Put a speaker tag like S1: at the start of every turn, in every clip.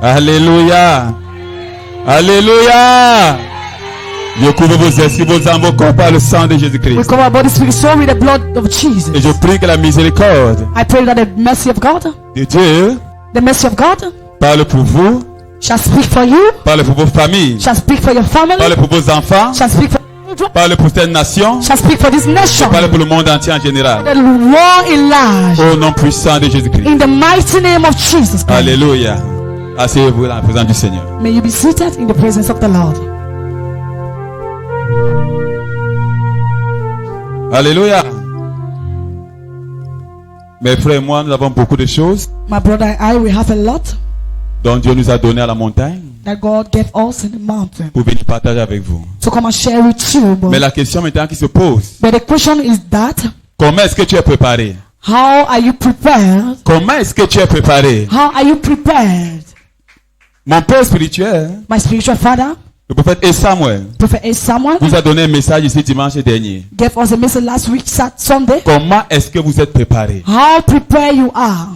S1: Alléluia. Alléluia. Je couvre vos esprits, vos âmes, vos corps par le sang de
S2: We
S1: Jésus-Christ.
S2: cover our body, spirit, soul with the blood of Jesus.
S1: Et je prie que la miséricorde
S2: I pray that the mercy of God,
S1: de Dieu
S2: the mercy of God,
S1: parle pour vous,
S2: shall speak for you,
S1: parle pour vos familles,
S2: shall speak for your family,
S1: parle pour vos enfants,
S2: shall speak for your children,
S1: parle pour cette nation,
S2: shall speak for this nation.
S1: parle pour le monde entier en général.
S2: The war in large.
S1: Au nom puissant de Jésus-Christ.
S2: In the mighty name of Jesus Christ.
S1: Alléluia. Asseyez-vous dans la présence du Seigneur.
S2: May you be seated in the presence of the Lord.
S1: Alléluia. Mes frères et moi, nous avons beaucoup de choses
S2: My brother and I, we have a lot
S1: dont Dieu nous a donné à la montagne
S2: that God gave us in the mountain
S1: pour venir partager avec vous.
S2: to come and share with you.
S1: Mais la question maintenant qui se pose,
S2: But the question is that,
S1: comment est-ce que tu es préparé?
S2: how are you prepared?
S1: Comment est-ce que tu es préparé?
S2: How are you prepared?
S1: Mon père spirituel,
S2: My spiritual father,
S1: le prophète Samuel,
S2: Prophet Samuel,
S1: vous a donné un message ici dimanche dernier.
S2: gave us a message last week, Sunday.
S1: Comment est-ce que vous êtes préparé?
S2: How prepared you are.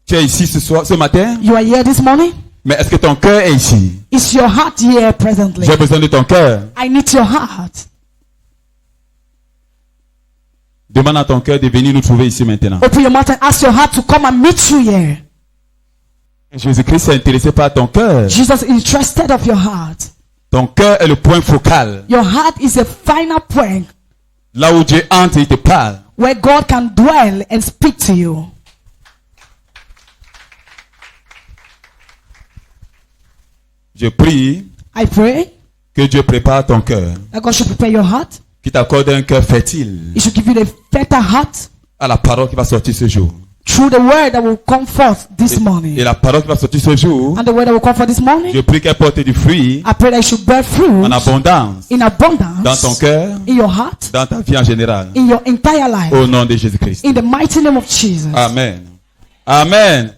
S1: Tu es ici ce matin,
S2: You are here this morning.
S1: mais est-ce que ton cœur est ici?
S2: Is your heart here presently?
S1: J'ai besoin de ton cœur.
S2: I need your heart.
S1: Demande à ton cœur de venir nous trouver ici maintenant.
S2: Open your mouth and ask your heart to come and meet you here.
S1: Jésus-Christ est intéressé par ton cœur.
S2: Jesus is interested of your heart.
S1: Ton cœur est le point focal.
S2: Your heart is a final point
S1: Là où Dieu entre, il te parle.
S2: where God can dwell and speak to you.
S1: Je prie
S2: I pray
S1: que Dieu prépare ton cœur,
S2: that God should prepare your heart.
S1: qu'il t'accorde un cœur fertile
S2: He should give you the fertile heart
S1: à la parole qui va sortir ce jour.
S2: through the word that will come forth this morning.
S1: Et la parole qui va sortir ce jour,
S2: And the word that will come forth this morning,
S1: je prie qu'elle porte du fruit
S2: I pray that it should bear fruit
S1: en abondance
S2: in
S1: dans ton
S2: abundance
S1: cœur,
S2: in your heart,
S1: dans ta vie en général.
S2: in your entire life.
S1: Au nom de Jésus-Christ.
S2: In the mighty name of Jesus.
S1: Amen. Amen.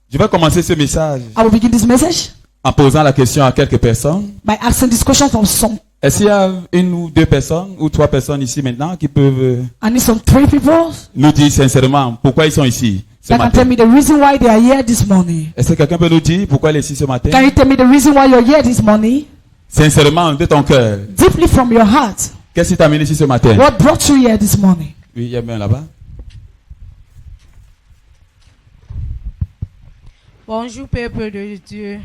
S1: Je vais commencer ce message
S2: I will begin this message
S1: en posant la question à quelques personnes.
S2: by asking this question from some.
S1: Est-ce qu'il y a une ou deux personnes ou trois personnes ici maintenant qui peuvent
S2: I need some 3 people
S1: nous dire sincèrement pourquoi ils sont ici ce
S2: that can tell
S1: matin?
S2: me the reason why they are here this morning.
S1: Est-ce que quelqu'un peut nous dire pourquoi il est ici ce matin?
S2: Can you tell me the reason why you're here this morning?
S1: Sincèrement, de ton cœur.
S2: Deeply from your heart.
S1: Qu'est-ce qui t'a amené ici ce matin?
S2: What brought you here this morning?
S1: Oui, il y a bien là-bas.
S3: Bonjour peuple de Dieu.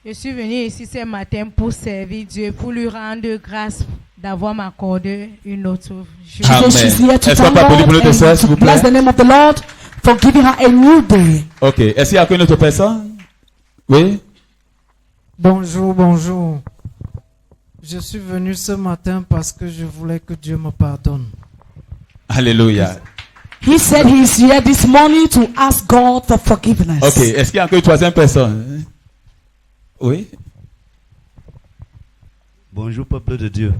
S3: Je suis venu ici ce matin pour servir Dieu, pour lui rendre grâce d'avoir m'accordé une autre journée.
S1: Amen.
S2: Today she's here to
S1: Est-ce qu'on
S2: thank
S1: peut applaudir
S2: God
S1: pour notre sœur,
S2: and
S1: s'il
S2: to
S1: vous plaît?
S2: bless the name of the Lord for giving her a new day.
S1: Ok. Est-ce qu'il y a qu'une autre personne? Oui?
S4: Bonjour, bonjour. Je suis venu ce matin parce que je voulais que Dieu me pardonne.
S1: Alléluia.
S2: He said he is here this morning to ask God for forgiveness.
S1: Ok. Est-ce qu'il y a encore une troisième personne? Oui?
S5: Bonjour peuple de Dieu.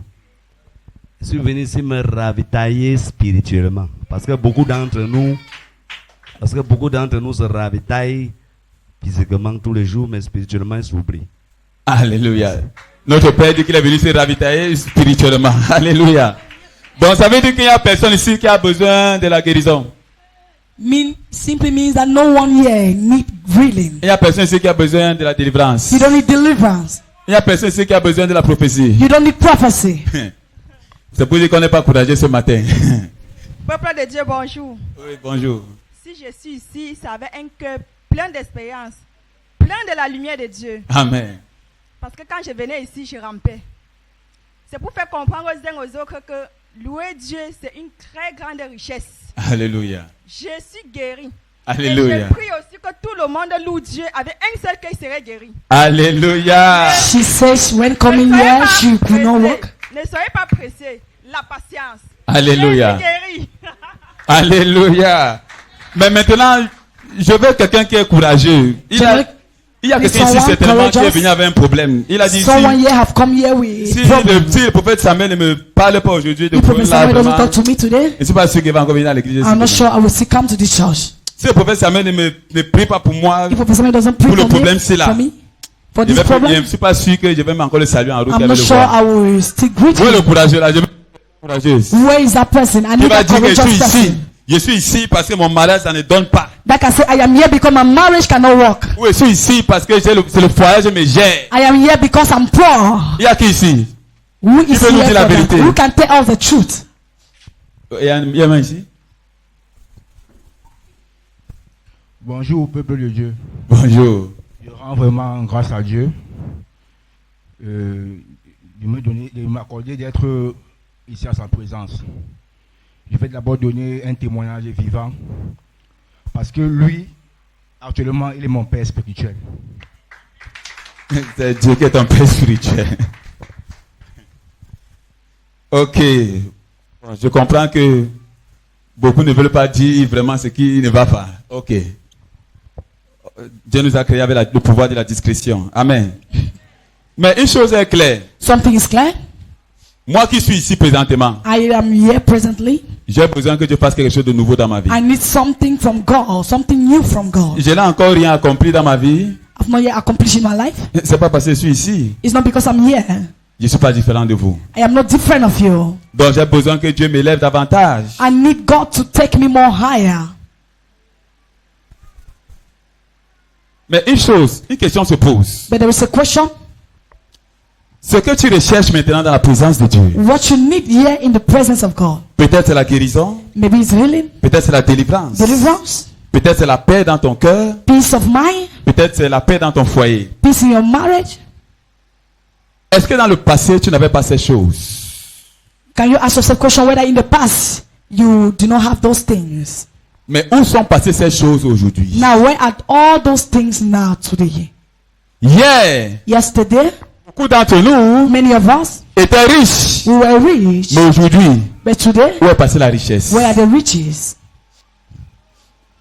S5: Je suis venu ici me ravitailler spirituellement. Parce que beaucoup d'entre nous se ravitaillent physiquement tous les jours, mais spirituellement ils s'oublient.
S1: Alléluia. Notre Père dit qu'il est venu se ravitailler spirituellement. Alléluia. Donc ça veut dire qu'il y a personne ici qui a besoin de la guérison.
S2: Simply means that no one here need healing.
S1: Il y a personne ici qui a besoin de la délivrance.
S2: You don't need deliverance.
S1: Il y a personne ici qui a besoin de la prophétie.
S2: You don't need prophecy.
S1: C'est pour dire qu'on n'est pas courageux ce matin.
S6: Peuple de Dieu, bonjour.
S1: Oui, bonjour.
S6: Si je suis ici, c'est avec un cœur plein d'espérance, plein de la lumière de Dieu.
S1: Amen.
S6: Parce que quand je venais ici, je rampais. C'est pour faire comprendre aux uns aux autres que louer Dieu, c'est une très grande richesse.
S1: Alléluia.
S6: Je suis guéri.
S1: Alléluia.
S6: Et je prie aussi que tout le monde loue Dieu avec un seul cœur serait guéri.
S1: Alléluia.
S2: She says when coming here, she could not walk.
S6: Ne soyez pas pressés. La patience.
S1: Alléluia.
S6: Je suis guéri.
S1: Alléluia. Mais maintenant, je veux quelqu'un qui est courageux. Il y a quelqu'un ici certainement qui est venu avec un problème. Il a dit
S2: Someone here have come here with
S1: si
S2: problems.
S1: le prophète Samuel ne me parle pas aujourd'hui de
S2: If Prophet
S1: là,
S2: Samuel doesn't
S1: vraiment,
S2: talk to me today,
S1: je ne suis pas sûr qu'il va encore venir à l'église.
S2: I'm not sure I will still come to this church.
S1: Si le prophète Samuel ne prie pas pour moi,
S2: If Prophet Samuel doesn't pray
S1: pour le
S2: for
S1: problème
S2: me,
S1: c'est là.
S2: for me, for
S1: je
S2: this
S1: ne
S2: problem,
S1: suis pas sûr que je vais encore le saluer en route.
S2: I'm not sure I will still greet
S1: Où est le
S2: him.
S1: courageux là? Je veux courageuse.
S2: Where is that person? I
S1: Tu
S2: need
S1: vas
S2: a
S1: dire que je
S2: courageous
S1: suis ici.
S2: person.
S1: Je suis ici parce que mon mariage, ça ne donne pas.
S2: That can say, I am here because my marriage cannot work.
S1: Ou je suis ici parce que c'est le foyer, je me gère.
S2: I am here because I'm poor.
S1: Il y a qui ici?
S2: Who is
S1: peux nous
S2: here
S1: dire la
S2: for that?
S1: vérité?
S2: Who can tell us the truth?
S1: Il y a un main ici?
S7: Bonjour, peuple de Dieu.
S1: Bonjour.
S7: Je rends vraiment grâce à Dieu de m'accorder d'être ici à sa présence. Je vais d'abord donner un témoignage vivant parce que lui, actuellement, il est mon père spirituel.
S1: C'est Dieu qui est ton père spirituel. Ok. Je comprends que beaucoup ne veulent pas dire vraiment ce qui ne va pas. Ok. Dieu nous a créé avec le pouvoir de la discrétion. Amen. Mais une chose est claire.
S2: Something is clear.
S1: Moi qui suis ici présentement,
S2: I am here presently.
S1: j'ai besoin que Dieu fasse quelque chose de nouveau dans ma vie.
S2: I need something from God, something new from God.
S1: Je n'ai encore rien accompli dans ma vie.
S2: I've not yet accomplished in my life.
S1: C'est pas parce que je suis ici.
S2: It's not because I'm here.
S1: Je ne suis pas différent de vous.
S2: I am not different of you.
S1: Donc j'ai besoin que Dieu m'élève davantage.
S2: I need God to take me more higher.
S1: Mais une question se pose.
S2: But there is a question.
S1: Ce que tu recherches maintenant dans la présence de Dieu,
S2: What you need here in the presence of God.
S1: peut-être c'est la guérison,
S2: Maybe it's healing,
S1: peut-être c'est la délivrance,
S2: deliverance,
S1: peut-être c'est la paix dans ton cœur,
S2: peace of mind,
S1: peut-être c'est la paix dans ton foyer.
S2: peace in your marriage.
S1: Est-ce que dans le passé tu n'avais pas ces choses?
S2: Can you ask yourself a question whether in the past you do not have those things?
S1: Mais où sont passées ces choses aujourd'hui?
S2: Now where are all those things now today?
S1: Hier,
S2: Yesterday,
S1: beaucoup d'entre nous
S2: many of us,
S1: étaient riches.
S2: we were rich.
S1: Mais aujourd'hui,
S2: But today,
S1: où est passée la richesse?
S2: where are the riches?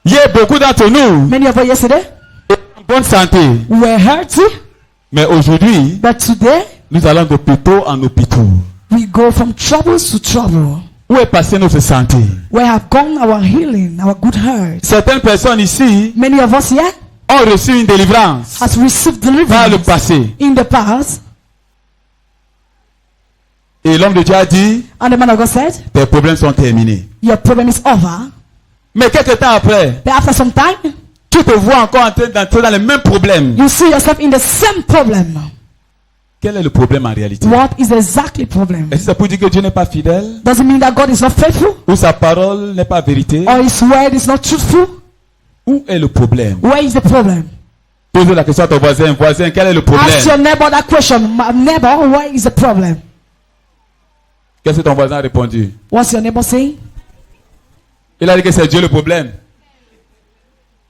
S1: Hier, beaucoup d'entre nous
S2: Many of us yesterday,
S1: étaient en bonne santé.
S2: we were healthy.
S1: Mais aujourd'hui,
S2: But today,
S1: nous allons d'hôpitaux en hôpitaux.
S2: we go from troubles to trouble.
S1: Où est passée notre santé?
S2: Where have gone our healing, our good health?
S1: Certaines personnes ici
S2: Many of us here
S1: ont reçu une délivrance
S2: has received
S1: par le
S2: deliverance
S1: passé.
S2: in the past.
S1: Et l'homme de Dieu a dit,
S2: And the man of God said,
S1: tes problèmes sont terminés.
S2: your problem is over.
S1: Mais quelques temps après,
S2: But after some time,
S1: tu te vois encore en train d'entrer dans les mêmes problèmes.
S2: you see yourself in the same problem.
S1: Quel est le problème en réalité?
S2: What is exactly problem?
S1: Est-ce que ça peut dire que Dieu n'est pas fidèle?
S2: Does it mean that God is not faithful?
S1: Ou sa parole n'est pas vérité?
S2: Or his word is not truthful?
S1: Où est le problème?
S2: Where is the problem?
S1: Pose la question à ton voisin. Voisin, quel est le
S2: Ask your
S1: problème?
S2: neighbor that question. My neighbor, where is the problem?
S1: Qu'est-ce que ton voisin a répondu?
S2: What's your neighbor saying?
S1: Il a dit que c'est Dieu le problème.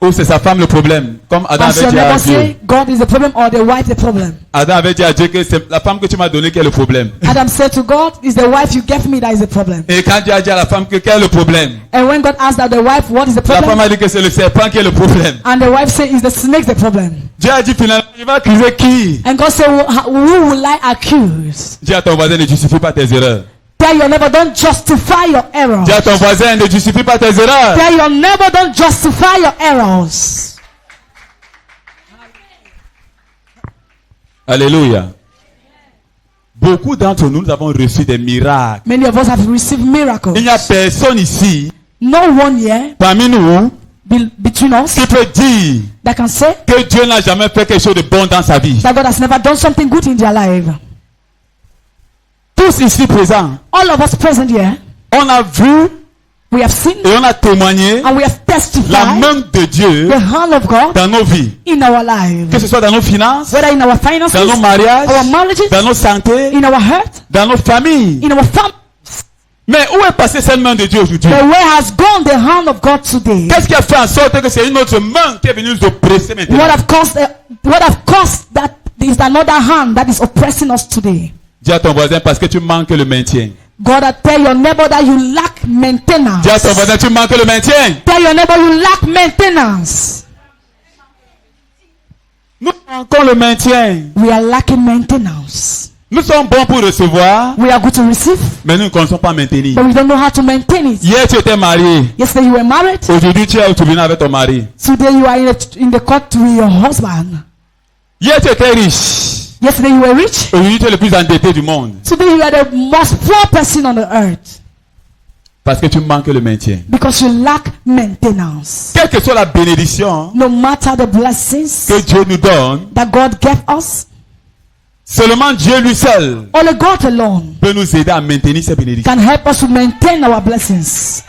S1: Ou c'est sa femme le problème. Comme Adam
S2: Does
S1: avait
S2: your
S1: dit à
S2: neighbor
S1: Dieu.
S2: say God is the problem or the wife the problem?
S1: Adam avait dit à Dieu que c'est la femme que tu m'as donnée qui est le problème.
S2: Adam said to God, it's the wife you gave me that is the problem.
S1: Et quand Dieu a dit à la femme que quel est le problème?
S2: And when God asked that the wife, what is the
S1: La femme
S2: problem?
S1: a dit que c'est le serpent qui est le problème.
S2: And the wife said, is the snake the problem?
S1: Dieu a dit finalement, il va accuser qui?
S2: And God said, who will I accuse?
S1: Dis à ton voisin, ne justifie pas tes erreurs.
S2: Tell your neighbor, don't justify your errors.
S1: Dis à ton voisin, ne justifie pas tes erreurs.
S2: Tell your neighbor, don't justify your errors.
S1: Alléluia. Beaucoup d'entre nous, nous avons reçu des miracles.
S2: Many of us have received miracles.
S1: Il n'y a personne ici,
S2: No one here
S1: parmi nous,
S2: between us
S1: qui peut dire
S2: that can say
S1: que Dieu n'a jamais fait quelque chose de bon dans sa vie.
S2: that God has never done something good in their life.
S1: Tous ici présents,
S2: All of us present here,
S1: on a vu
S2: we have seen
S1: et on a témoigné
S2: and we have
S1: la
S2: testified
S1: main de Dieu
S2: the hand of God
S1: dans nos vies.
S2: in our lives.
S1: Que ce soit dans nos finances,
S2: Whether in our finances,
S1: dans nos mariages,
S2: our marriages,
S1: dans nos santé,
S2: in our health,
S1: dans nos familles.
S2: in our family.
S1: Mais où est passée cette main de Dieu aujourd'hui?
S2: But where has gone the hand of God today?
S1: Qu'est-ce qui a fait en sorte que c'est une autre main qui est venue nous oppresser maintenant?
S2: What have caused that is another hand that is oppressing us today?
S1: Dis à ton voisin parce que tu manques le maintien.
S2: God, I tell your neighbor that you lack maintenance.
S1: Dis à ton voisin tu manques le maintien.
S2: Tell your neighbor you lack maintenance.
S1: Nous manquons le maintien.
S2: We are lacking maintenance.
S1: Nous sommes bons pour recevoir,
S2: We are good to receive,
S1: mais nous ne connaissons pas maintenir.
S2: but we don't know how to maintain it.
S1: Hier tu étais marié.
S2: Yesterday you were married.
S1: Aujourd'hui tu es au tribunal avec ton mari.
S2: Today you are in the court with your husband.
S1: Hier tu étais riche.
S2: Yesterday you were rich.
S1: Aujourd'hui tu es le plus endetté du monde.
S2: Today you are the most poor person on the earth.
S1: Parce que tu manques le maintien.
S2: Because you lack maintenance.
S1: Quelle que soit la bénédiction
S2: No matter the blessings
S1: que Dieu nous donne,
S2: that God gave us,
S1: seulement Dieu lui seul
S2: only God alone
S1: peut nous aider à maintenir ces bénédictions.
S2: can help us to maintain our blessings.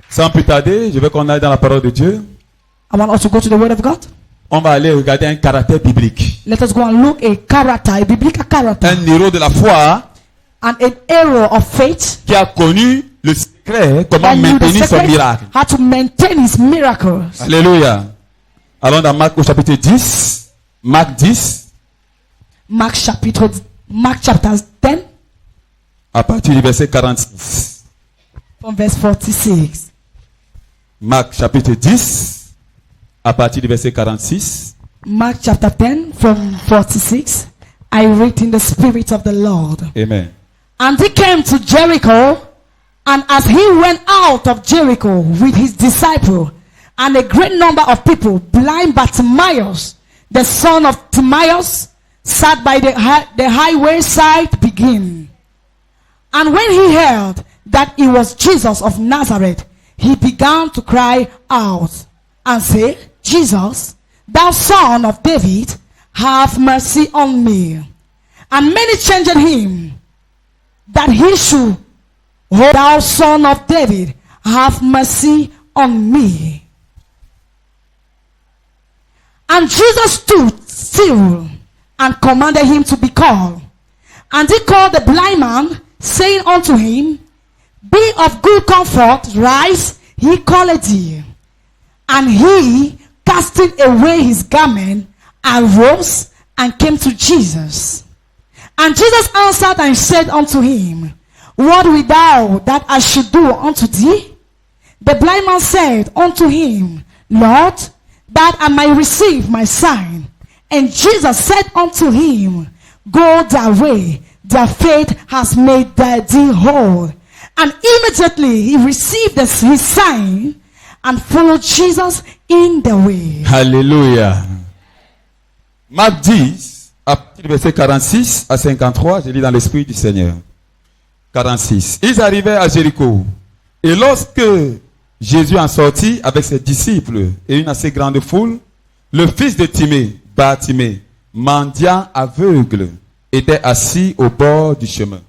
S1: Sans plus tarder, je veux qu'on aille dans la parole de Dieu.
S2: I want us to go to the Word of God.
S1: On va aller regarder un caractère biblique.
S2: Let us go and look a character, a biblical character,
S1: Un héros de la foi
S2: and an hero of faith
S1: qui a connu le secret, comment
S2: that knew the
S1: maintenir son
S2: secret,
S1: miracle.
S2: how to maintain his miracles.
S1: Alléluia. Allons dans Marc au chapitre 10. Marc 10,
S2: Mark chapter 10,
S1: à partir du verset 46.
S2: from verse 46.
S1: Marc chapitre 10, à partir du verset 46.
S2: Mark chapter 10, from 46. I read in the Spirit of the Lord.
S1: Amen.
S2: And he came to Jericho, and as he went out of Jericho with his disciple and a great number of people, blind Bartimaeus, the son of Timaeus, sat by the highway side began. And when he heard that it was Jesus of Nazareth, he began to cry out and say, Jesus, thou son of David, have mercy on me. And many challenged him that he should, O thou son of David, have mercy on me. And Jesus stood still and commanded him to be called. And he called the blind man, saying unto him, Be of good comfort, rise, he calleth thee. And he, casting away his garment, arose and came to Jesus. And Jesus answered and said unto him, What wilt thou that I should do unto thee? The blind man said unto him, Lord, that I might receive my sight. And Jesus said unto him, Go thy way, thy faith has made thee whole. And immediately he received his sign and followed Jesus in the way.
S1: Alléluia. Marc 10, à partir du verset 46 à 53, je lis dans l'esprit du Seigneur. 46. Ils arrivèrent à Jéricho. Et lorsque Jésus en sortit avec ses disciples et une assez grande foule, le fils de Timée, Bartimée, mendiant aveugle, était assis au bord du chemin.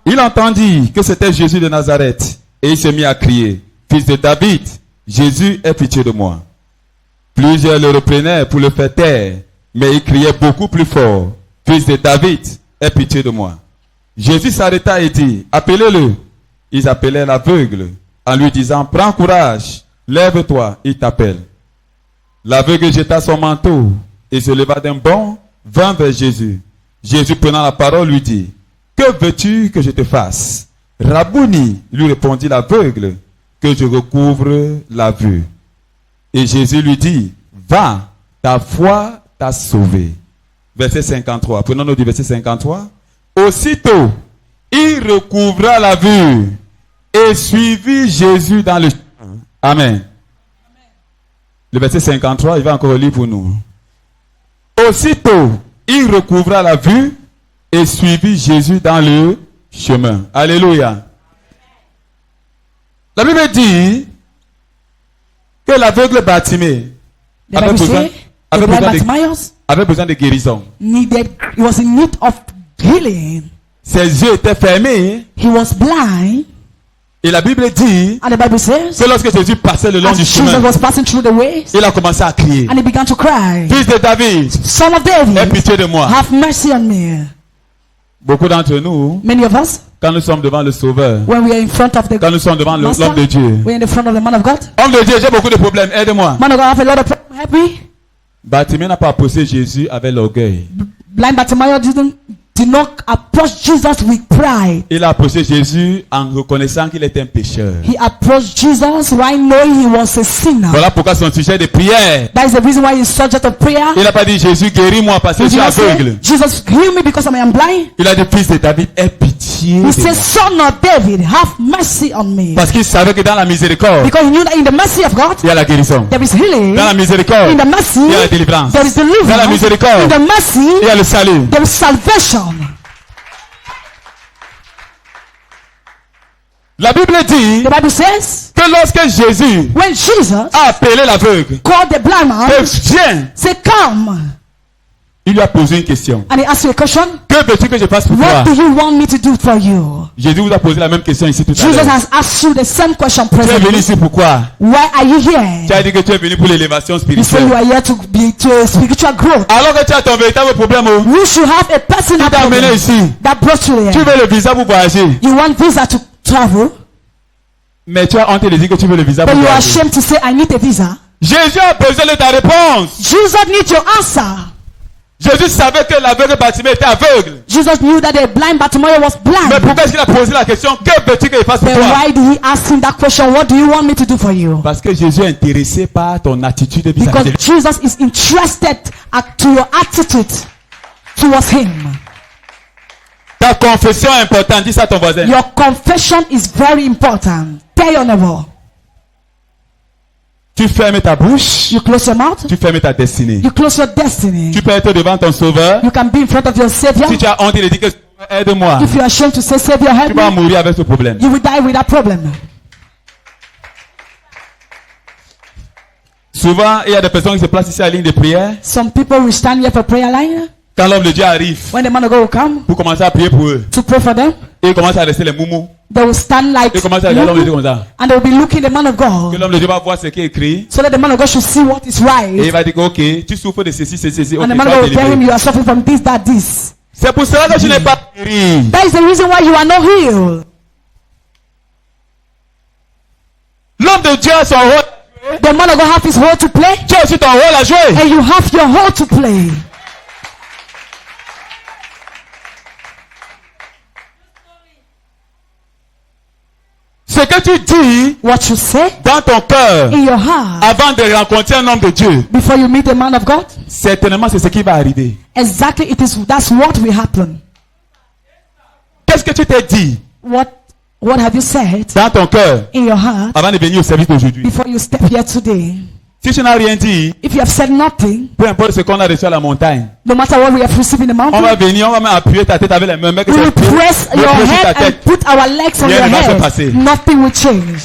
S1: Il entendit que c'était Jésus de Nazareth et il se mit à crier, Fils de David, Jésus, aie pitié de moi. Plusieurs le reprenaient pour le faire taire, mais il criait beaucoup plus fort, Fils de David, aie pitié de moi. Jésus s'arrêta et dit, appelez-le. Ils appelaient l'aveugle en lui disant, prends courage, lève-toi, il t'appelle. L'aveugle jeta son manteau et se leva d'un bond, vint vers Jésus. Jésus prenant la parole lui dit, que veux-tu que je te fasse? Rabouni, lui répondit l'aveugle, que je recouvre la vue. Et Jésus lui dit, va, ta foi t'a sauvé. Verset 53. Prenons-nous du verset 53. Aussitôt, il recouvra la vue et suivit Jésus dans le chemin. Amen. Le verset 53, il va encore lire pour nous. Aussitôt, il recouvra la vue et suivit Jésus dans le chemin. Alléluia. La Bible dit que l'aveugle Bartimée avait besoin de guérison.
S2: He was in need of healing.
S1: Ses yeux étaient fermés.
S2: He was blind.
S1: Et la Bible dit
S2: And the Bible says,
S1: que lorsque Jésus passait le long
S2: as
S1: du
S2: Jesus
S1: chemin,
S2: was passing through the ways,
S1: il a commencé à crier,
S2: and he began to cry,
S1: Fils de David,
S2: Son of
S1: aie
S2: David,
S1: pitié de moi.
S2: have mercy on me.
S1: Beaucoup d'entre nous,
S2: Many of us,
S1: quand nous sommes devant le Sauveur,
S2: when we are in front of the
S1: quand nous sommes devant
S2: Master,
S1: l'homme de Dieu,
S2: we're in the front of the man of God.
S1: homme de Dieu, j'ai beaucoup de problèmes, aide-moi.
S2: Man of God, I have a lot of problems. Help me.
S1: Bartimée n'a pas approché Jésus avec l'orgueil.
S2: Blind Bartimaeus didn't did not approach Jesus with pride.
S1: Il a approché Jésus en reconnaissant qu'il était un pécheur.
S2: He approached Jesus while knowing he was a sinner.
S1: Voilà pourquoi son sujet de prière.
S2: That is the reason why he's subject of prayer.
S1: Il n'a pas dit Jésus guéris-moi parce que
S2: He
S1: je suis
S2: did not say,
S1: aveugle.
S2: Jesus, heal me because I am blind.
S1: Il a dit fils de David, aie pitié.
S2: He
S1: de
S2: said,
S1: moi.
S2: son of David, have mercy on me.
S1: Parce qu'il savait que dans la miséricorde,
S2: Because he knew that in the mercy of God,
S1: il y a la guérison.
S2: there is healing.
S1: Dans la miséricorde,
S2: In the mercy,
S1: il y a la délivrance.
S2: there is
S1: Dans la
S2: deliverance.
S1: miséricorde,
S2: In the mercy,
S1: il y a le salut.
S2: there is salvation.
S1: La Bible dit
S2: The Bible says,
S1: que lorsque Jésus
S2: when Jesus
S1: a appelé l'aveugle,
S2: called the blind man,
S1: viens,
S2: say, come.
S1: il lui a posé une question.
S2: And he asked you a question.
S1: Que veux-tu que je fasse pour toi?
S2: What do you want me to do for you?
S1: Jésus vous a posé la même question ici tout à
S2: Jesus
S1: l'heure.
S2: has asked you the same question
S1: Tu es venu
S2: presently.
S1: ici pourquoi?
S2: Why are you here?
S1: Tu as dit que tu es venu pour l'élévation
S2: You say you
S1: spirituelle.
S2: are here to be to a spiritual growth.
S1: Alors que tu as ton véritable problème, oh,
S2: You should have a personal
S1: tu t'as amené
S2: problem
S1: ici.
S2: that brought you
S1: Tu
S2: here.
S1: veux le visa pour voyager.
S2: You want visa to travel,
S1: Mais tu as honte de dire que tu veux le visa
S2: but
S1: pour
S2: you are
S1: voyager.
S2: ashamed to say, I need a visa.
S1: Jésus a besoin de ta réponse.
S2: Jesus needs your answer.
S1: Jésus savait que l'aveugle Bartimée était aveugle.
S2: Jesus knew that the blind Bartimaeus was
S1: Mais
S2: blind.
S1: pourquoi est-ce qu'il a posé la question? Que veux-tu que je fasse pour
S2: Then
S1: toi?
S2: why did he ask him that question? What do you want me to do for you?
S1: Parce que Jésus est intéressé par ton attitude vis-à-vis
S2: Because
S1: de lui.
S2: Jesus is interested to your attitude towards him.
S1: Ta confession est importante. Dis ça à ton voisin.
S2: Your confession is very important. Tell your neighbor.
S1: Tu fermes ta bouche.
S2: You close your mouth.
S1: Tu fermes ta destinée.
S2: You close your destiny.
S1: Tu peux être devant ton sauveur.
S2: You can be in front of your Savior.
S1: Si tu as honte de dire que aide-moi,
S2: If you are ashamed to say, Savior,
S1: tu
S2: help
S1: vas
S2: me,
S1: mourir avec ce problème.
S2: you will die with that problem.
S1: Souvent, il y a des personnes qui se placent ici à la ligne de prière.
S2: Some people will stand here for prayer line.
S1: Quand l'homme de Dieu arrive
S2: When the man of God will come
S1: pour commencer à prier pour eux,
S2: to pray for them,
S1: et ils commencent à rester les moumous.
S2: they will stand like
S1: Ils commencent à regarder l'homme de Dieu comme ça.
S2: and they will be looking the man of
S1: Que
S2: God
S1: l'homme de Dieu va voir ce qui est écrit.
S2: so that the man of God should see what is
S1: Et il
S2: right.
S1: va dire que, ok, tu souffres de ceci, ceci, ok,
S2: And the
S1: tu
S2: man of
S1: vas
S2: God will tell him,
S1: délivrer.
S2: you are suffering from this, that, this.
S1: C'est pour cela que tu n'es pas guéri.
S2: That is the reason why you are not healed.
S1: L'homme de Dieu a son rôle.
S2: The man of God have his role to play,
S1: Tu as aussi ton rôle à jouer.
S2: and you have your role to play.
S1: Ce que tu dis
S2: What you say
S1: dans ton cœur
S2: in your heart
S1: avant de rencontrer un homme de Dieu,
S2: before you meet the man of God,
S1: certainement c'est ce qui va arriver.
S2: exactly that's what will happen.
S1: Qu'est-ce que tu t'es dit
S2: What have you said
S1: dans ton cœur
S2: in your heart
S1: avant de venir au service d'aujourd'hui?
S2: before you step here today?
S1: Si tu n'as rien dit,
S2: If you have said nothing,
S1: peu importe ce qu'on a reçu à la montagne,
S2: no matter what we have received in the
S1: on va
S2: mountain,
S1: venir, on va même appuyer ta tête avec les mains. Mais que
S2: we
S1: c'est
S2: will press
S1: le
S2: your
S1: pied sur ta
S2: head and
S1: tête.
S2: put our legs on
S1: Rien
S2: your
S1: ne va se
S2: head.
S1: passer.
S2: Nothing will change.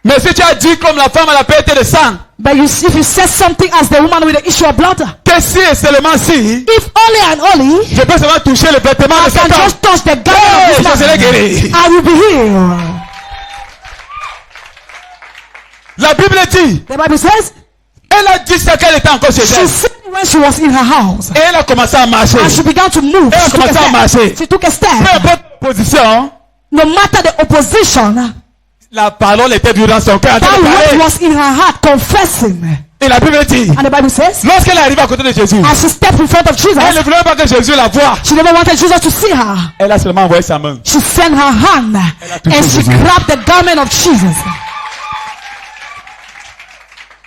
S1: Mais si tu as dit comme la femme à la perte de sang,
S2: But if you said something as the woman with the issue of blood,
S1: que si et seulement si,
S2: if only and only
S1: je peux seulement toucher le vêtement
S2: I
S1: de cet
S2: can
S1: homme,
S2: just touch the garment
S1: hey,
S2: of
S1: je
S2: this
S1: serai
S2: man,
S1: guéri.
S2: I will be healed.
S1: La Bible dit,
S2: The Bible says,
S1: elle a dit ça qu'elle était encore chez
S2: she
S1: elle.
S2: said when she was in her house,
S1: Et elle a commencé à marcher.
S2: and she began to move.
S1: Elle a
S2: She took a
S1: commencé à marcher.
S2: step. She took a
S1: Peu
S2: step.
S1: importe la position,
S2: No matter the opposition,
S1: la parole était dure dans son cœur en train
S2: that
S1: de
S2: word
S1: parler.
S2: was in her heart confessing.
S1: Et la Bible dit,
S2: And the Bible says,
S1: lorsqu'elle arrive à côté de Jésus,
S2: as she stepped in front of
S1: elle ne
S2: Jesus,
S1: voulait pas que Jésus la voie.
S2: she never wanted Jesus to see her.
S1: Elle a seulement envoyé sa main.
S2: She sent her hand
S1: touché
S2: and she
S1: Jésus.
S2: grabbed the garment of Jesus.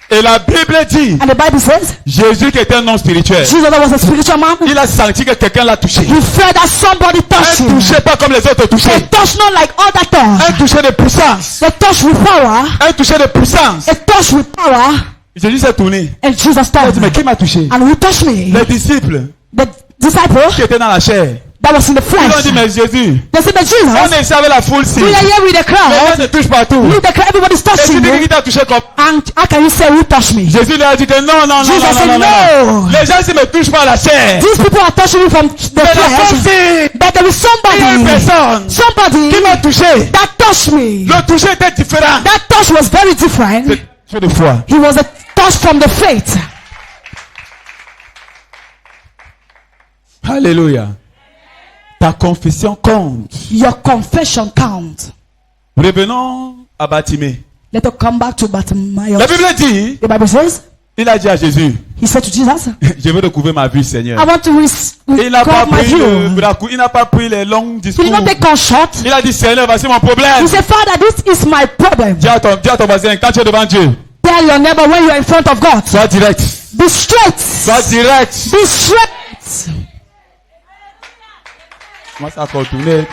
S1: Et la Bible dit,
S2: And the Bible says,
S1: Jésus qui était un homme spirituel,
S2: Jesus that was a spiritual man,
S1: il a senti que quelqu'un l'a touché.
S2: he felt that somebody touched
S1: Un
S2: him.
S1: touché pas comme les autres touchés.
S2: A touch not like other touch.
S1: Un touché de puissance.
S2: A touch with power.
S1: Un touché de puissance.
S2: A touch with power.
S1: Jésus s'est tourné.
S2: And Jesus
S1: Il a
S2: told
S1: dit, mais
S2: me,
S1: qui m'a touché?
S2: and who touched me?
S1: Les disciples
S2: The disciple
S1: qui étaient dans la chair.
S2: that was in the
S1: Ils ont
S2: flesh.
S1: dit, mais Jésus,
S2: They said, but
S1: on
S2: Jesus,
S1: est ici avec la foule ci.
S2: we are here with the
S1: Les
S2: crowd.
S1: gens se touchent partout.
S2: Look, the crowd, everybody's
S1: Et tu
S2: touching
S1: dis
S2: you.
S1: qu'il t'a touché comme.
S2: And how can you say who touched me?
S1: Jésus lui a dit que non, non, non,
S2: Jesus
S1: non,
S2: said,
S1: non, non, non.
S2: no.
S1: Les gens ne me touchent pas à la chair.
S2: These people are touching me from the
S1: Mais la
S2: flesh.
S1: foule ci,
S2: But there is
S1: il y a une
S2: somebody,
S1: personne
S2: somebody
S1: qui m'a touché.
S2: that touched me.
S1: Le toucher était différent.
S2: That touch was very different.
S1: C'est de foi.
S2: He was a touch from the faith.
S1: Alléluia. Ta confession compte.
S2: Your confession counts.
S1: Revenons à Bartimée.
S2: Let us come back to Bartimaeus.
S1: La Bible dit,
S2: The Bible says,
S1: il a dit à Jésus,
S2: He said to Jesus,
S1: je veux recouvrir ma vue, Seigneur.
S2: I want to
S1: Il n'a pas
S2: recover my
S1: pris le
S2: view.
S1: bracou, il n'a pas pris les longs
S2: He
S1: discours.
S2: did not take on short.
S1: Il a dit, Seigneur, voici mon problème.
S2: He said, Father, this is my problem.
S1: Dis à ton voisin, quand tu es devant Dieu,
S2: Tell your neighbor when you are in front of God.
S1: sois direct.
S2: Be straight.
S1: Sois direct.
S2: Be straight.
S1: Commence à contourner.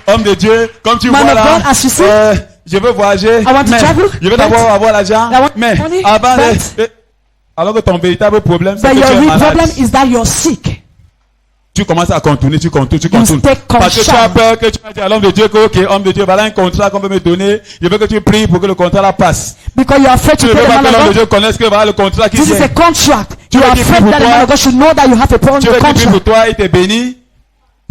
S1: Homme de Dieu, comme tu
S2: Man
S1: vois
S2: of
S1: là,
S2: God, as you see,
S1: je veux voyager,
S2: I want to
S1: mais
S2: travel,
S1: je veux d'abord avoir l'argent,
S2: I want
S1: mais
S2: money,
S1: avant
S2: but-
S1: alors que ton véritable problème, c'est
S2: But
S1: que
S2: your
S1: tu es
S2: real
S1: malade.
S2: problem is that you're sick.
S1: Tu commences à contourner, tu contournes.
S2: take
S1: Parce que tu as
S2: control.
S1: peur que tu vas dire à l'homme de Dieu que, ok, homme de Dieu, voilà un contrat qu'on veut me donner. Je veux que tu pries pour que le contrat là passe.
S2: Because you're afraid
S1: Tu
S2: to
S1: ne
S2: pay
S1: veux
S2: the
S1: pas que
S2: man
S1: l'homme de
S2: of
S1: Dieu
S2: God.
S1: connaisse que voilà le contrat qui
S2: This is
S1: vient.
S2: a contract.
S1: Tu
S2: You're
S1: veux qu'il prie
S2: afraid
S1: pour
S2: that the
S1: toi.
S2: man of God should know that you have a problem
S1: Tu
S2: with
S1: veux
S2: the
S1: qu'il prie pour
S2: contract.
S1: toi, il te bénit.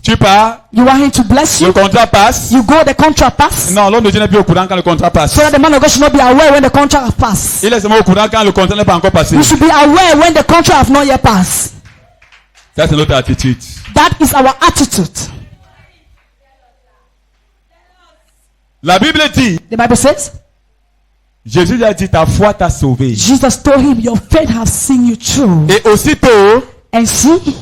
S1: Tu pars,
S2: You want him to bless
S1: le
S2: you.
S1: contrat passe.
S2: You go, the contract pass.
S1: Non, l'homme de Dieu n'est plus au courant quand le contrat passe.
S2: So that the man of God should not be aware when the contract has passed.
S1: Il est seulement au courant quand le contrat n'est pas encore passé.
S2: You should be aware when the contract has not yet passed.
S1: Ça, c'est notre attitude.
S2: That is our attitude.
S1: La Bible dit,
S2: The Bible says,
S1: Jésus lui a dit, ta foi t'a sauvé.
S2: Jesus told him, your faith has seen you through.
S1: Et aussitôt,
S2: And see,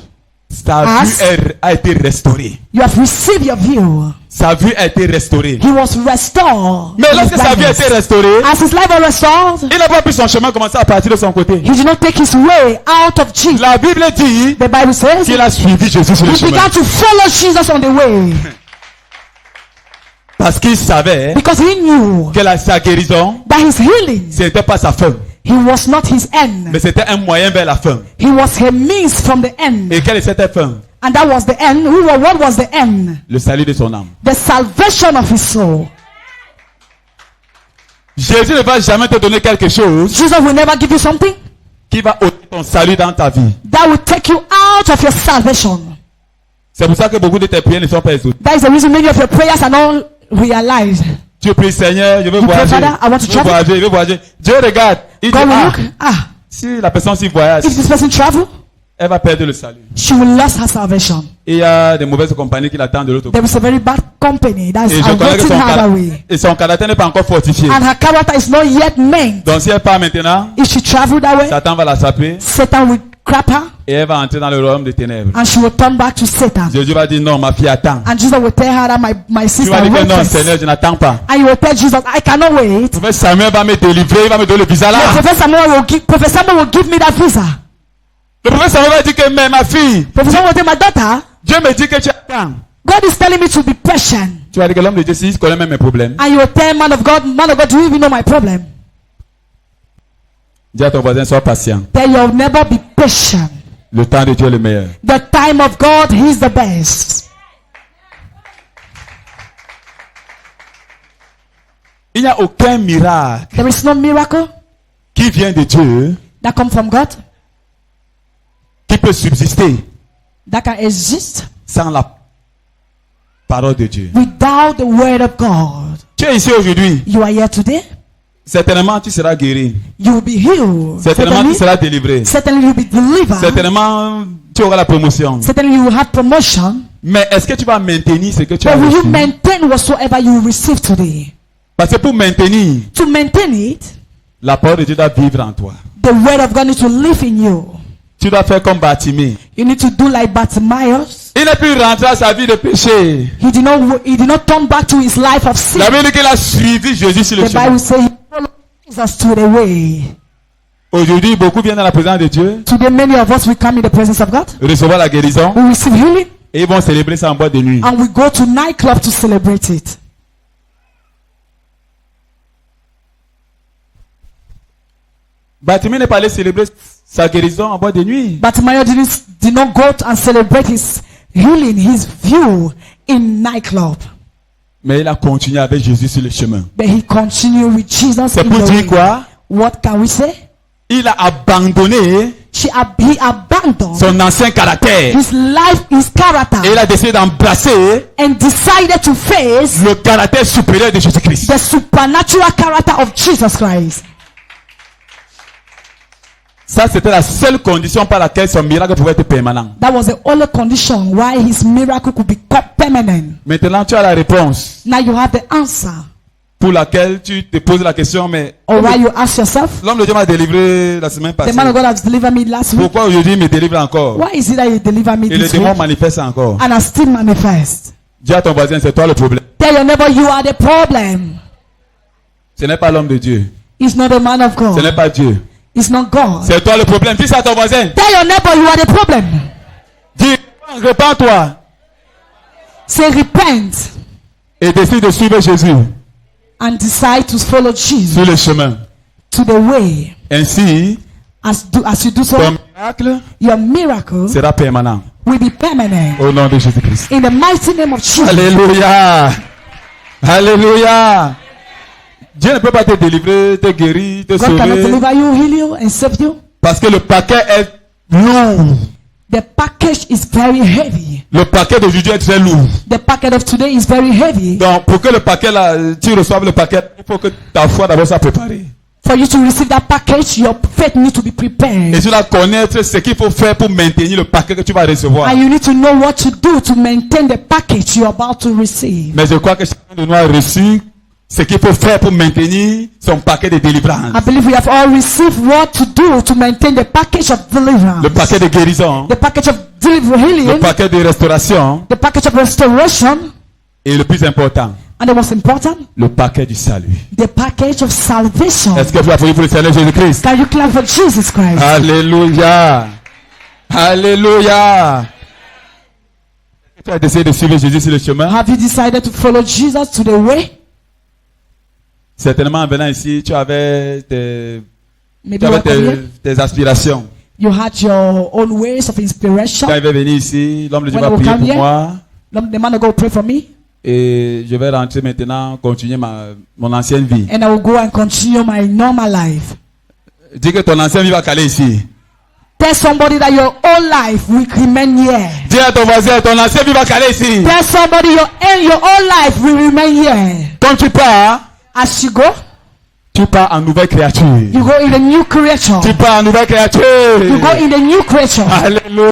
S1: sa vue a été restaurée.
S2: you have received your view.
S1: Sa vue a été restaurée.
S2: He was restored.
S1: Mais
S2: in his
S1: lorsque sa vue a
S2: blindness.
S1: été restaurée,
S2: As his life was restored,
S1: il n'a pas pris son chemin commencer à partir de son côté.
S2: he did not take his way out of Jesus.
S1: La Bible dit
S2: The Bible says,
S1: qu'il a suivi Jésus sur le
S2: he
S1: chemin.
S2: began to follow Jesus on the way.
S1: Parce qu'il savait
S2: Because he knew
S1: que sa guérison,
S2: that his healing,
S1: ce n'était pas sa fin,
S2: he was not his end.
S1: mais c'était un moyen vers la fin.
S2: He was a means from the end.
S1: Et quelle est cette fin?
S2: And that was the end. What was the end?
S1: Le salut de son âme.
S2: The salvation of his soul.
S1: Jésus ne va jamais te donner quelque chose
S2: Jesus will never give you something
S1: qui va ôter ton salut dans ta vie.
S2: that will take you out of your salvation.
S1: C'est pour ça que beaucoup de tes prières ne sont pas exaucées.
S2: That is the reason many of your prayers are not realized.
S1: Tu pries, Seigneur, je veux
S2: You pray,
S1: voyager.
S2: Father, I want to
S1: Je veux
S2: travel.
S1: voyager, je veux voyager. Dieu regarde. Il dit,
S2: God will
S1: ah,
S2: look.
S1: si la personne s'y voyage,
S2: If this person travel,
S1: elle va perdre le salut.
S2: she will lose her salvation.
S1: Et il y a des mauvaises compagnies qui l'attendent de l'autre côté.
S2: There is a very bad company that is
S1: Et je connais que
S2: awaiting her that way.
S1: son caractère n'est pas encore fortifié.
S2: And her character is not yet made.
S1: Donc si elle part maintenant,
S2: If she travel that way,
S1: Satan va la saper
S2: Satan will grab her
S1: et elle va entrer dans le royaume des ténèbres.
S2: and she will turn back to Satan.
S1: Jésus va dire non, ma fille attend.
S2: And Jesus will tell her that my
S1: Tu
S2: sister
S1: vas dire que
S2: wait
S1: non,
S2: first.
S1: Seigneur, je n'attends pas.
S2: And you will tell Jesus, I cannot wait.
S1: Le prophète Samuel va me délivrer, il va me donner le visa là.
S2: Prophet Samuel will give me that visa.
S1: Le prophète Samuel va dire que mais ma fille,
S2: Prophet Samuel will tell my daughter,
S1: Dieu me dit que tu attends.
S2: God is telling me to be patient.
S1: Tu vas dire que l'homme de Dieu, s'il connaît même mes problèmes,
S2: And you will tell man of God, do you even know my problem?
S1: dis à ton voisin, sois patient.
S2: Tell your neighbor, be patient.
S1: Le temps de Dieu est le meilleur.
S2: The time of God, He's the best.
S1: Il n'y a aucun miracle
S2: There is no miracle
S1: qui vient de Dieu
S2: that come from God
S1: qui peut subsister
S2: that can exist
S1: sans la parole de Dieu.
S2: without the word of God.
S1: Tu es ici aujourd'hui,
S2: You are here today.
S1: certainement tu seras guéri.
S2: You will be healed.
S1: Certainement tu seras délivré.
S2: Certainly you will be delivered.
S1: Certainement tu auras la promotion.
S2: Certainly you will have promotion.
S1: Mais est-ce que tu vas maintenir ce que tu as
S2: But will you
S1: reçu?
S2: maintain whatsoever you receive today?
S1: Parce que pour maintenir,
S2: To maintain it,
S1: la parole de Dieu doit vivre en toi.
S2: the word of God needs to live in you.
S1: Tu dois faire comme Bartimée.
S2: You need to do like Bartimaeus.
S1: Il n'est plus rentré à sa vie de péché.
S2: He did not turn back to his life of sin.
S1: La Bible dit qu'il a suivi Jésus sur le
S2: The
S1: chemin.
S2: Bible says he followed Jesus to the way.
S1: Aujourd'hui, beaucoup viennent dans la présence de Dieu,
S2: Today many of us will come in the presence of God.
S1: recevoir la guérison
S2: We receive healing
S1: et ils vont célébrer ça en boîte de nuit.
S2: and we go to nightclub to celebrate it.
S1: Bartimée n'est pas allé célébrer sa guérison en boîte de nuit.
S2: Bartimaeus did not go and celebrate his healing, his view in nightclub.
S1: Mais il a continué avec Jésus sur le chemin.
S2: But he continued with Jesus
S1: C'est
S2: in
S1: pour
S2: the
S1: dire
S2: way.
S1: quoi?
S2: What can we say?
S1: Il a abandonné
S2: He abandoned
S1: son ancien caractère.
S2: his life, his character,
S1: Et il a décidé d'embrasser
S2: and decided to face
S1: le caractère supérieur de Jésus-Christ.
S2: the supernatural character of Jesus Christ.
S1: Ça, c'était la seule condition par laquelle son miracle pouvait être permanent.
S2: That was the only condition why his miracle could be permanent.
S1: Maintenant, tu as la réponse.
S2: Now you have the answer.
S1: pour laquelle tu te poses la question, mais
S2: or why you ask yourself,
S1: l'homme de Dieu m'a délivré la semaine
S2: the
S1: passée.
S2: man of God has delivered me last week.
S1: Pourquoi aujourd'hui il me délivre encore?
S2: Why is it that you deliver me
S1: Et le
S2: this
S1: démon
S2: week
S1: manifeste encore.
S2: and I still manifest?
S1: Dis à ton voisin, c'est toi le problème.
S2: Tell your neighbor you are the problem.
S1: Ce n'est pas l'homme de Dieu.
S2: It's not the man of
S1: Ce n'est
S2: God.
S1: pas Dieu.
S2: It's not God.
S1: C'est toi le problème. Dis ça à ton voisin.
S2: Tell your neighbor you are the problem.
S1: Dis, répands-toi
S2: Say repent
S1: et décide de suivre Jésus
S2: and decide to follow Jesus
S1: sur le chemin.
S2: to the way.
S1: Ainsi,
S2: As you do so,
S1: ton miracle
S2: your miracle
S1: sera permanent.
S2: will be permanent.
S1: Au nom de Jésus-Christ.
S2: In the mighty name of Jesus.
S1: Alléluia. Alléluia. Dieu ne peut pas te délivrer, te guérir, te
S2: God cannot
S1: sauver.
S2: deliver you, heal you, and save you.
S1: Parce que le paquet est lourd.
S2: The package is very heavy.
S1: Le paquet d'aujourd'hui est très lourd.
S2: The packet of today is very heavy.
S1: Donc, pour que le paquet là, tu reçoives le paquet, il faut que ta foi d'abord soit préparée.
S2: For you to receive that package, your faith needs to be
S1: Et
S2: prepared.
S1: tu dois connaître ce qu'il faut faire pour maintenir le paquet que tu vas recevoir.
S2: And you need to know what to do to maintain the package you're about to receive.
S1: Mais je crois que chacun de nous a reçu ce qu'il faut faire pour maintenir son paquet de délivrance.
S2: I believe we have all received what to do to maintain the package of deliverance.
S1: Le paquet de guérison,
S2: The package of healing.
S1: le paquet de restauration
S2: The package of restoration.
S1: et le plus important,
S2: And the most important,
S1: le paquet du salut.
S2: the package of salvation.
S1: Est-ce que vous applaudissez pour le Seigneur Jésus-Christ?
S2: Can you clap for Jesus Christ?
S1: Alléluia. Alléluia. Tu as décidé de suivre Jésus sur le chemin.
S2: Have you decided to follow Jesus to the way?
S1: Certainement en venant ici, tu avais
S2: Maybe you,
S1: tes aspirations.
S2: you had your own ways of inspiration.
S1: Quand il va venir ici, l'homme de Dieu
S2: When
S1: va
S2: I will
S1: prier
S2: come
S1: pour
S2: here,
S1: moi.
S2: The man will go pray for me.
S1: Et je vais rentrer maintenant, continuer mon ancienne vie.
S2: And I will go and continue my normal life.
S1: Dis que ton ancienne vie va caler ici.
S2: Tell somebody that your own life will remain here.
S1: Dis à ton voisin, ton ancienne vie va caler ici.
S2: Tell somebody your own life will remain here.
S1: Quand tu pars,
S2: As you
S1: pars en nouvelle créature.
S2: go in the new creature.
S1: Tu pars en nouvelle créature.
S2: You go in the new creature.
S1: Alléluia.